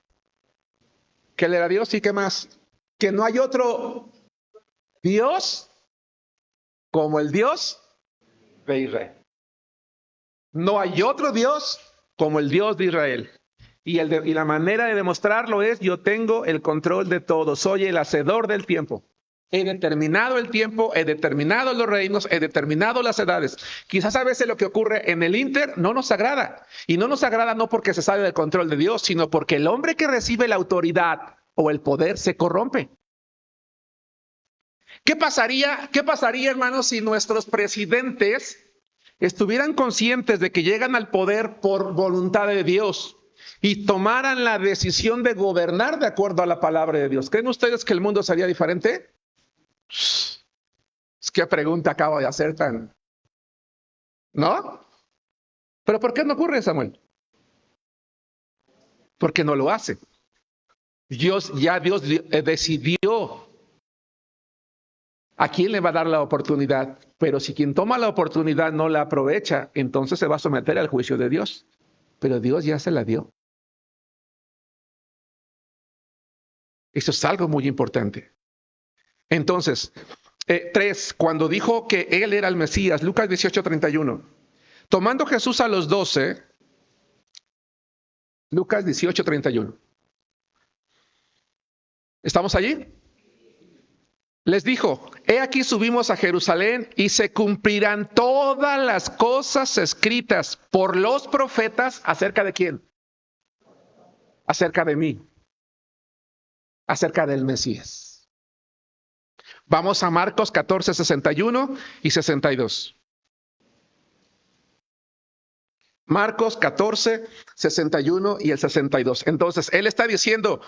Que Él era Dios. ¿Y qué más? Que no hay otro Dios como el Dios de Israel. No hay otro Dios como el Dios de Israel. Y la manera de demostrarlo es: yo tengo el control de todo, soy el hacedor del tiempo. He determinado el tiempo, he determinado los reinos, he determinado las edades. Quizás a veces lo que ocurre en el Inter no nos agrada. Y no nos agrada no porque se sale del control de Dios, sino porque el hombre que recibe la autoridad o el poder se corrompe. ¿Qué pasaría, hermanos, si nuestros presidentes estuvieran conscientes de que llegan al poder por voluntad de Dios y tomaran la decisión de gobernar de acuerdo a la palabra de Dios? ¿Creen ustedes que el mundo sería diferente? Es que pregunta acabo de hacer tan... ¿No? ¿Pero por qué no ocurre, Samuel? Porque no lo hace. Dios decidió a quién le va a dar la oportunidad. Pero si quien toma la oportunidad no la aprovecha, entonces se va a someter al juicio de Dios. Pero Dios ya se la dio. Eso es algo muy importante. Entonces, 3, cuando dijo que él era el Mesías, Lucas 18:31. Tomando Jesús a los 12, Lucas 18:31. ¿Estamos allí? Les dijo: he aquí subimos a Jerusalén y se cumplirán todas las cosas escritas por los profetas. ¿Acerca de quién? Acerca de mí. Acerca del Mesías. Vamos a Marcos 14, 61 y 62. Marcos 14, 61 y el 62. Entonces, él está diciendo: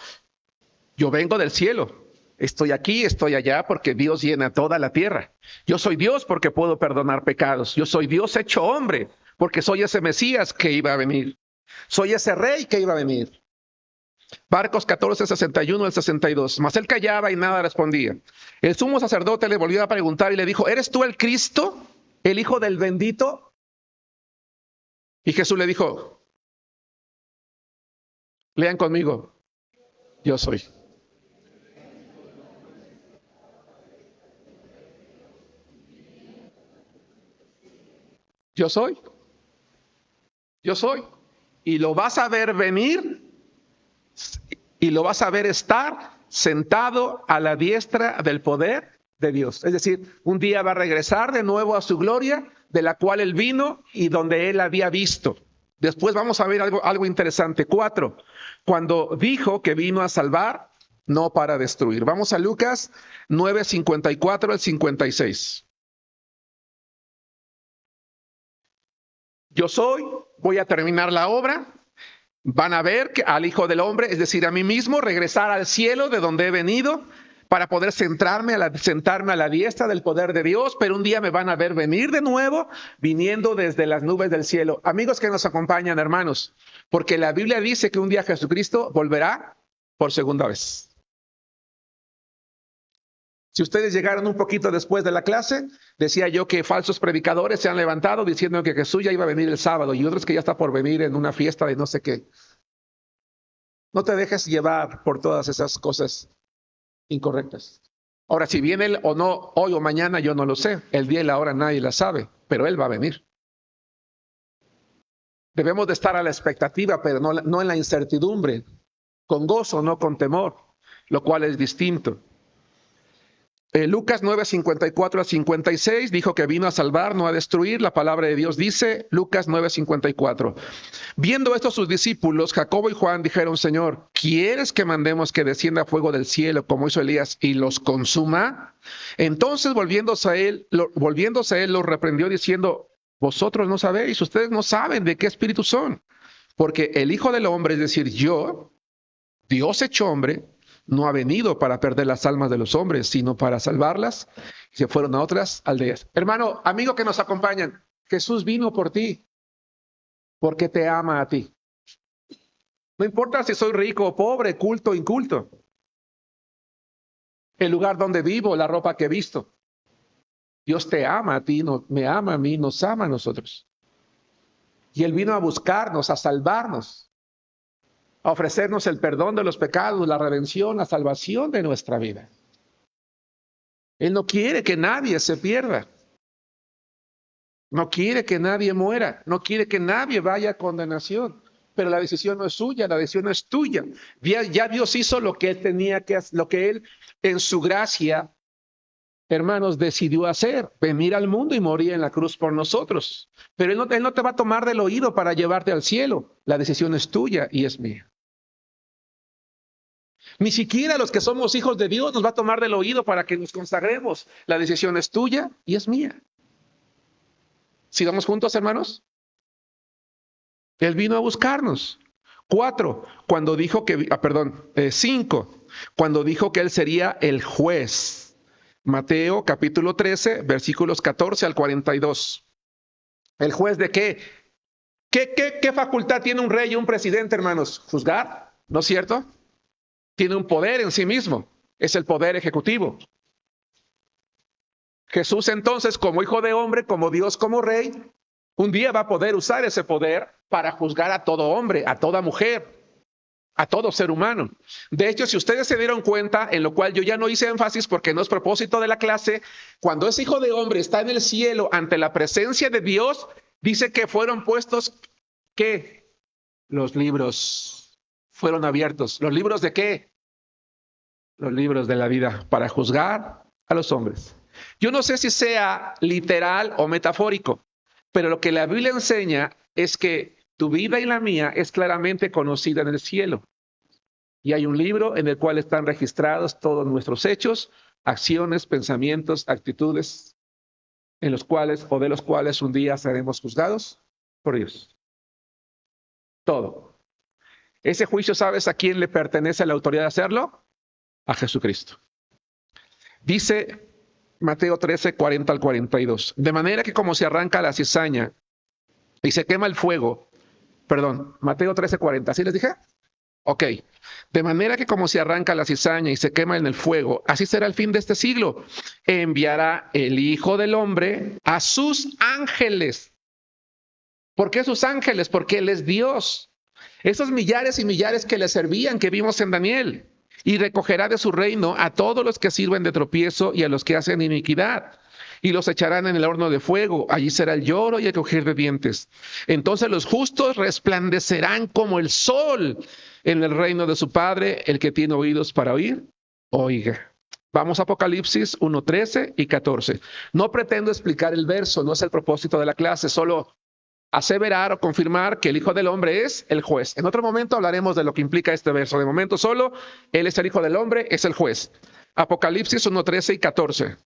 yo vengo del cielo. Estoy aquí, estoy allá, porque Dios llena toda la tierra. Yo soy Dios porque puedo perdonar pecados. Yo soy Dios hecho hombre, porque soy ese Mesías que iba a venir. Soy ese rey que iba a venir. Marcos 14, 61 al 62. Mas él callaba y nada respondía. El sumo sacerdote le volvió a preguntar y le dijo: ¿eres tú el Cristo, el Hijo del bendito? Y Jesús le dijo, lean conmigo: yo soy. Yo soy. Yo soy. Y lo vas a ver venir y lo vas a ver estar sentado a la diestra del poder de Dios. Es decir, un día va a regresar de nuevo a su gloria, de la cual él vino y donde él había visto. Después vamos a ver algo interesante. 4, cuando dijo que vino a salvar, no para destruir. Vamos a Lucas 9, 54 al 56. Yo soy, voy a terminar la obra. Van a ver que al Hijo del Hombre, es decir, a mí mismo, regresar al cielo de donde he venido para poder sentarme a la diestra del poder de Dios, pero un día me van a ver venir de nuevo, viniendo desde las nubes del cielo. Amigos que nos acompañan, hermanos, porque la Biblia dice que un día Jesucristo volverá por segunda vez. Si ustedes llegaron un poquito después de la clase, decía yo que falsos predicadores se han levantado diciendo que Jesús ya iba a venir el sábado y otros que ya está por venir en una fiesta de no sé qué. No te dejes llevar por todas esas cosas incorrectas. Ahora, si viene él o no, hoy o mañana, yo no lo sé. El día y la hora nadie la sabe, pero él va a venir. Debemos de estar a la expectativa, pero no en la incertidumbre, con gozo, no con temor, lo cual es distinto. Lucas 9, 54 a 56 dijo que vino a salvar, no a destruir. La palabra de Dios dice, Lucas 9, 54. Viendo esto sus discípulos, Jacobo y Juan dijeron: Señor, ¿quieres que mandemos que descienda fuego del cielo como hizo Elías y los consuma? Entonces volviéndose a él, los reprendió diciendo: vosotros no sabéis, ustedes no saben de qué espíritu son. Porque el Hijo del Hombre, es decir, yo, Dios hecho hombre, no ha venido para perder las almas de los hombres, sino para salvarlas. Y se fueron a otras aldeas. Hermano, amigo que nos acompañan, Jesús vino por ti, porque te ama a ti. No importa si soy rico o pobre, culto o inculto, el lugar donde vivo, la ropa que he visto. Dios te ama a ti, me ama a mí, nos ama a nosotros. Y Él vino a buscarnos, a salvarnos, a ofrecernos el perdón de los pecados, la redención, la salvación de nuestra vida. Él no quiere que nadie se pierda. No quiere que nadie muera, no quiere que nadie vaya a condenación. Pero la decisión no es suya, la decisión es tuya. Ya Dios hizo lo que él tenía que hacer, lo que él en su gracia, hermanos, decidió hacer, venir al mundo y morir en la cruz por nosotros. Pero él no te va a tomar del oído para llevarte al cielo. La decisión es tuya y es mía. Ni siquiera los que somos hijos de Dios nos va a tomar del oído para que nos consagremos. La decisión es tuya y es mía. ¿Sigamos juntos, hermanos? Él vino a buscarnos. 4, cuando dijo que, 5, cuando dijo que él sería el juez. Mateo capítulo 13, versículos 14 al 42. ¿El juez de qué? ¿Qué facultad tiene un rey y un presidente, hermanos? Juzgar, ¿no es cierto? Tiene un poder en sí mismo. Es el poder ejecutivo. Jesús entonces, como hijo de hombre, como Dios, como rey, un día va a poder usar ese poder para juzgar a todo hombre, a toda mujer, a todo ser humano. De hecho, si ustedes se dieron cuenta, en lo cual yo ya no hice énfasis porque no es propósito de la clase, cuando ese hijo de hombre está en el cielo ante la presencia de Dios, dice que fueron puestos, ¿qué? Los libros fueron abiertos. ¿Los libros de qué? Los libros de la vida para juzgar a los hombres. Yo no sé si sea literal o metafórico, pero lo que la Biblia enseña es que tu vida y la mía es claramente conocida en el cielo. Y hay un libro en el cual están registrados todos nuestros hechos, acciones, pensamientos, actitudes, en los cuales o de los cuales un día seremos juzgados por Dios. Todo. Ese juicio, ¿sabes a quién le pertenece la autoridad de hacerlo? A Jesucristo. Dice Mateo 13, 40 al 42. De manera que como se arranca la cizaña y se quema el fuego, Mateo 13, 40, ¿sí les dije? Ok. De manera que como se arranca la cizaña y se quema en el fuego, así será el fin de este siglo. Enviará el Hijo del Hombre a sus ángeles. ¿Por qué sus ángeles? Porque Él es Dios. Esos millares y millares que le servían, que vimos en Daniel. Y recogerá de su reino a todos los que sirven de tropiezo y a los que hacen iniquidad. Y los echarán en el horno de fuego. Allí será el lloro y el crujir de dientes. Entonces los justos resplandecerán como el sol en el reino de su Padre. El que tiene oídos para oír, oiga. Vamos a Apocalipsis 1, 13 y 14. No pretendo explicar el verso, no es el propósito de la clase, solo aseverar o confirmar que el Hijo del Hombre es el juez. En otro momento hablaremos de lo que implica este verso. De momento solo, Él es el Hijo del Hombre, es el juez. Apocalipsis 1, 13 y 14.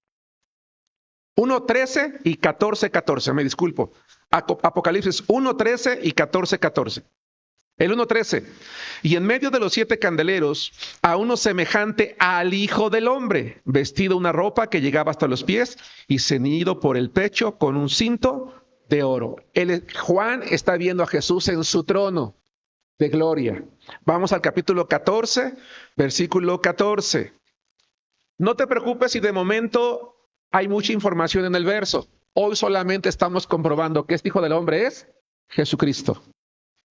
1, 13 y 14, 14, me disculpo. Apocalipsis 1, 13 y 14, 14. El 1, 13. Y en medio de los 7 candeleros, a uno semejante al Hijo del Hombre, vestido una ropa que llegaba hasta los pies y ceñido por el pecho con un cinto de oro. Juan está viendo a Jesús en su trono de gloria. Vamos al capítulo 14, versículo 14. No te preocupes si de momento hay mucha información en el verso. Hoy solamente estamos comprobando que este Hijo del Hombre es Jesucristo,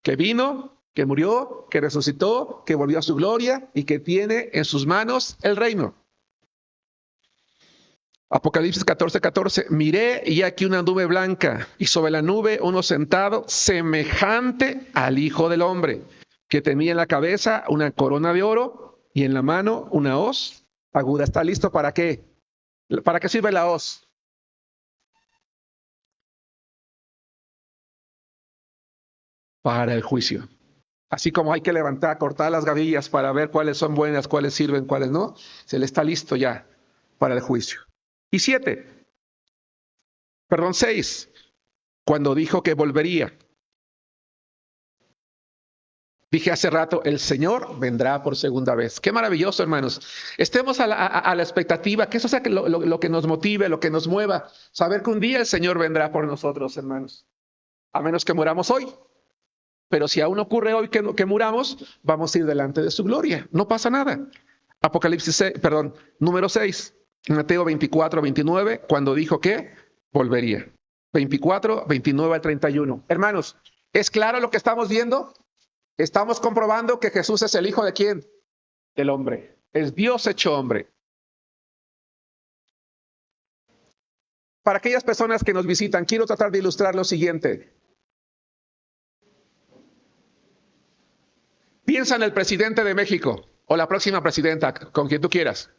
que vino, que murió, que resucitó, que volvió a su gloria y que tiene en sus manos el reino. Apocalipsis 14, 14. Miré y aquí una nube blanca y sobre la nube uno sentado semejante al Hijo del Hombre, que tenía en la cabeza una corona de oro y en la mano una hoz aguda. ¿Está listo para qué? ¿Para qué sirve la hoz? Para el juicio. Así como hay que levantar, cortar las gavillas para ver cuáles son buenas, cuáles sirven, cuáles no, se le está listo ya para el juicio. Y 6, cuando dijo que volvería. Dije hace rato, el Señor vendrá por segunda vez. Qué maravilloso, hermanos. Estemos a la expectativa, que eso sea lo que nos motive, lo que nos mueva. Saber que un día el Señor vendrá por nosotros, hermanos. A menos que muramos hoy. Pero si aún ocurre hoy que muramos, vamos a ir delante de su gloria. No pasa nada. Número 6. Mateo 24, 29, cuando dijo que volvería. 24, 29 al 31. Hermanos, ¿es claro lo que estamos viendo? Estamos comprobando que Jesús es el Hijo de ¿quién? Del hombre. Es Dios hecho hombre. Para aquellas personas que nos visitan, quiero tratar de ilustrar lo siguiente. Piensa en el presidente de México o la próxima presidenta, con quien tú quieras.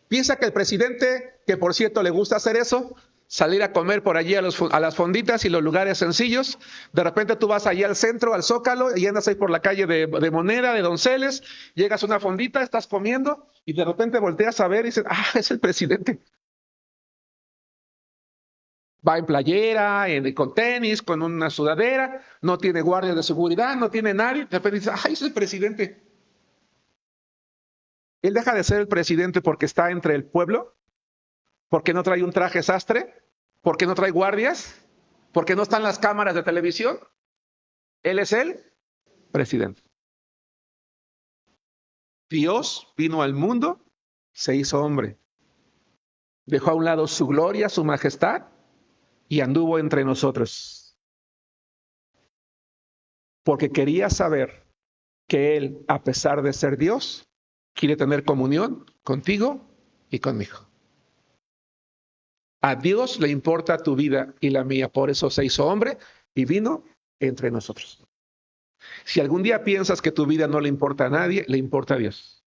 Piensa que el presidente, que por cierto le gusta hacer eso, salir a comer por allí a las fonditas y los lugares sencillos, de repente tú vas allí al centro, al Zócalo, y andas ahí por la calle de Moneda, de Donceles, llegas a una fondita, estás comiendo, y de repente volteas a ver y dices, es el presidente. Va en playera, con tenis, con una sudadera, no tiene guardias de seguridad, no tiene nadie, de repente dices, es el presidente. Él deja de ser el presidente porque está entre el pueblo, porque no trae un traje sastre, porque no trae guardias, porque no están las cámaras de televisión. Él es el presidente. Dios vino al mundo, se hizo hombre. Dejó a un lado su gloria, su majestad, y anduvo entre nosotros. Porque quería saber que Él, a pesar de ser Dios, quiere tener comunión contigo y conmigo. A Dios le importa tu vida y la mía, por eso se hizo hombre y vino entre nosotros. Si algún día piensas que tu vida no le importa a nadie, le importa a Dios.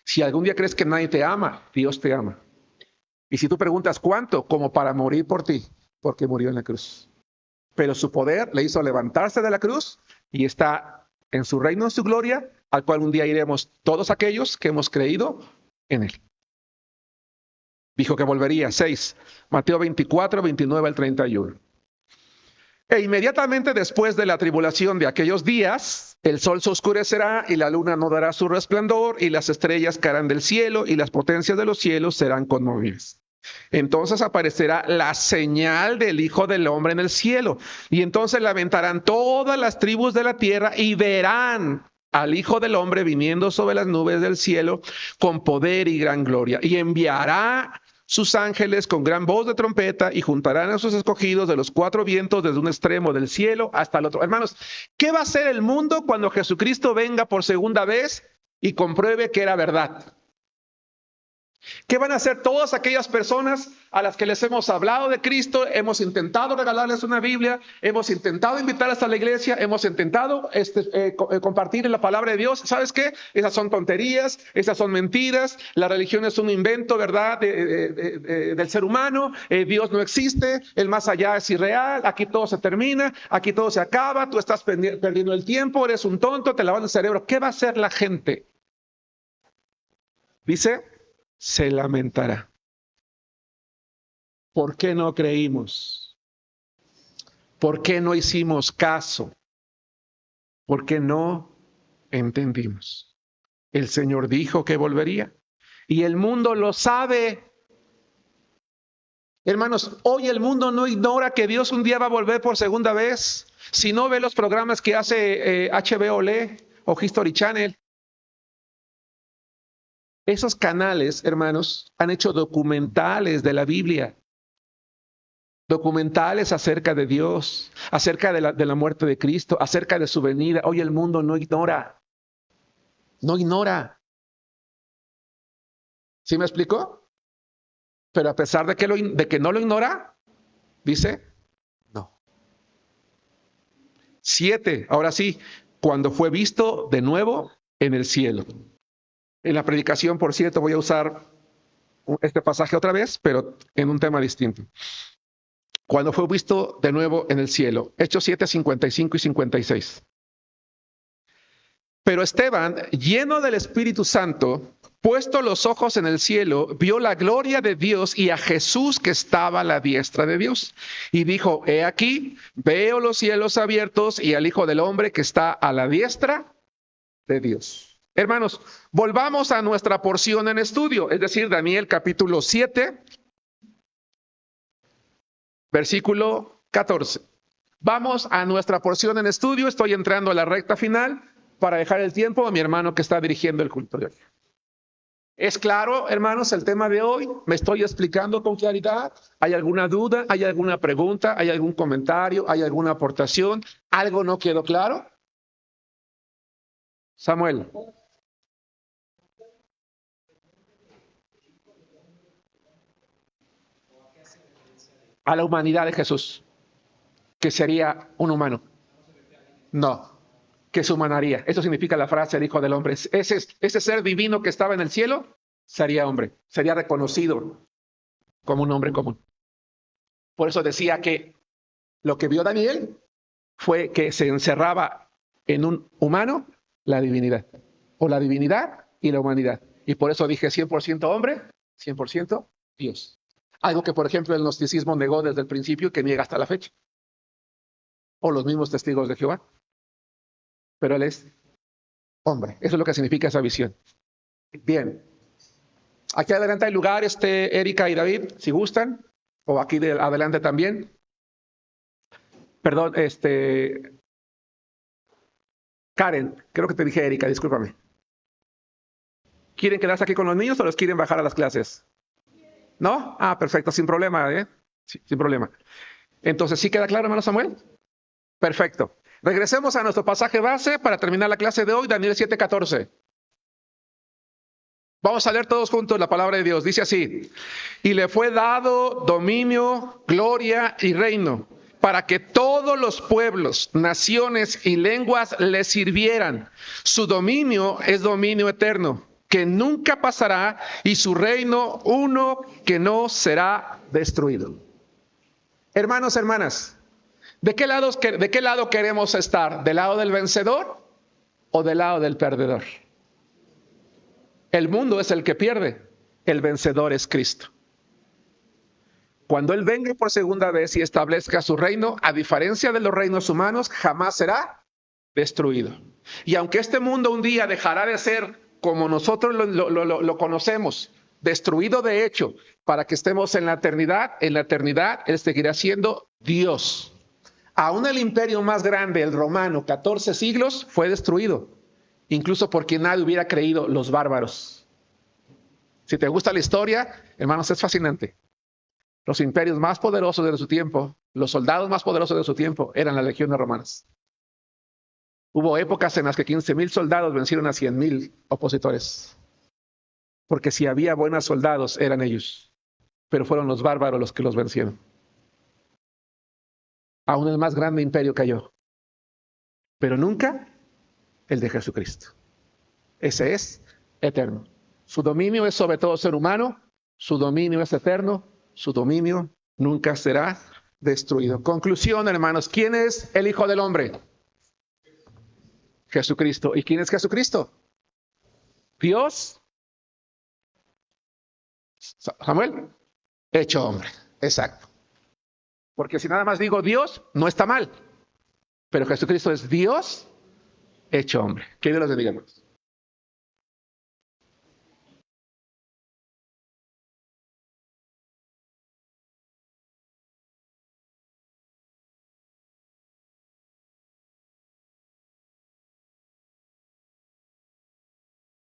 Si algún día crees que nadie te ama, Dios te ama. Y si tú preguntas cuánto, como para morir por ti, porque murió en la cruz. Pero su poder le hizo levantarse de la cruz y está en su reino, en su gloria, al cual un día iremos todos aquellos que hemos creído en Él. Dijo que volvería. 6. Mateo 24, 29 al 31. E inmediatamente después de la tribulación de aquellos días, el sol se oscurecerá y la luna no dará su resplandor y las estrellas caerán del cielo y las potencias de los cielos serán conmovidas. Entonces aparecerá la señal del Hijo del Hombre en el cielo y entonces lamentarán todas las tribus de la tierra y verán al Hijo del Hombre viniendo sobre las nubes del cielo con poder y gran gloria y enviará sus ángeles con gran voz de trompeta y juntarán a sus escogidos de los cuatro vientos desde un extremo del cielo hasta el otro. Hermanos, ¿qué va a hacer el mundo cuando Jesucristo venga por segunda vez y compruebe que era verdad? ¿Qué van a hacer todas aquellas personas a las que les hemos hablado de Cristo? Hemos intentado regalarles una Biblia, hemos intentado invitarlas a la iglesia, hemos intentado compartir la palabra de Dios. ¿Sabes qué? Esas son tonterías, esas son mentiras, la religión es un invento, ¿verdad?, del ser humano, Dios no existe, el más allá es irreal, aquí todo se termina, aquí todo se acaba, tú estás perdiendo el tiempo, eres un tonto, te lavas el cerebro. ¿Qué va a hacer la gente? Dice, se lamentará. ¿Por qué no creímos? ¿Por qué no hicimos caso? ¿Por qué no entendimos? El Señor dijo que volvería y el mundo lo sabe. Hermanos, hoy el mundo no ignora que Dios un día va a volver por segunda vez. Si no ve los programas que hace HBO o History Channel, esos canales, hermanos, han hecho documentales de la Biblia, documentales acerca de Dios, acerca de la muerte de Cristo, acerca de su venida. Hoy el mundo no ignora. No ignora. ¿Sí me explicó? Pero a pesar de que no lo ignora, dice, no. 7, ahora sí, cuando fue visto de nuevo en el cielo. En la predicación, por cierto, voy a usar este pasaje otra vez, pero en un tema distinto. Cuando fue visto de nuevo en el cielo. Hechos 7, 55 y 56. Pero Esteban, lleno del Espíritu Santo, puesto los ojos en el cielo, vio la gloria de Dios y a Jesús que estaba a la diestra de Dios. Y dijo, he aquí, veo los cielos abiertos y al Hijo del Hombre que está a la diestra de Dios. Hermanos, volvamos a nuestra porción en estudio, es decir, Daniel capítulo 7, versículo 14. Vamos a nuestra porción en estudio, estoy entrando a la recta final para dejar el tiempo a mi hermano que está dirigiendo el culto de hoy. ¿Es claro, hermanos, el tema de hoy? ¿Me estoy explicando con claridad? ¿Hay alguna duda? ¿Hay alguna pregunta? ¿Hay algún comentario? ¿Hay alguna aportación? ¿Algo no quedó claro? Samuel. a la humanidad de Jesús, que sería un humano. No, que se humanaría. Eso significa la frase el Hijo del Hombre. Ese ser divino que estaba en el cielo sería hombre, sería reconocido como un hombre común. Por eso decía que lo que vio Daniel fue que se encerraba en un humano la divinidad, o la divinidad y la humanidad. Y por eso dije 100% hombre, 100% Dios. Algo que, por ejemplo, el gnosticismo negó desde el principio y que niega hasta la fecha. O los mismos testigos de Jehová. Pero él es hombre. Eso es lo que significa esa visión. Bien. Aquí adelante hay lugar, Erika y David, si gustan. O aquí adelante también. Perdón, Karen, creo que te dije Erika, discúlpame. ¿Quieren quedarse aquí con los niños o los quieren bajar a las clases? ¿No? Ah, perfecto, sin problema, ¿eh? Sí, sin problema. Entonces, ¿sí queda claro, hermano Samuel? Perfecto. Regresemos a nuestro pasaje base para terminar la clase de hoy, Daniel 7:14. Vamos a leer todos juntos la palabra de Dios. Dice así: y le fue dado dominio, gloria y reino, para que todos los pueblos, naciones y lenguas le sirvieran. Su dominio es dominio eterno, que nunca pasará, y su reino uno que no será destruido. Hermanos, hermanas, ¿de qué lado queremos estar? ¿Del lado del vencedor o del lado del perdedor? El mundo es el que pierde, el vencedor es Cristo. Cuando Él venga por segunda vez y establezca su reino, a diferencia de los reinos humanos, jamás será destruido. Y aunque este mundo un día dejará de ser como nosotros lo conocemos, destruido de hecho, para que estemos en la eternidad Él seguirá siendo Dios. Aún el imperio más grande, el romano, 14 siglos, fue destruido. Incluso por quien nadie hubiera creído, los bárbaros. Si te gusta la historia, hermanos, es fascinante. Los imperios más poderosos de su tiempo, los soldados más poderosos de su tiempo, eran las legiones romanas. Hubo épocas en las que 15,000 soldados vencieron a 100,000 opositores. Porque si había buenos soldados, eran ellos. Pero fueron los bárbaros los que los vencieron. Aún el más grande imperio cayó. Pero nunca el de Jesucristo. Ese es eterno. Su dominio es sobre todo ser humano. Su dominio es eterno. Su dominio nunca será destruido. Conclusión, hermanos. ¿Quién es el Hijo del Hombre? Jesucristo. ¿Y quién es Jesucristo? Dios. Samuel. Hecho hombre. Exacto. Porque si nada más digo Dios, no está mal. Pero Jesucristo es Dios hecho hombre. Que Dios los bendiga, hermanos.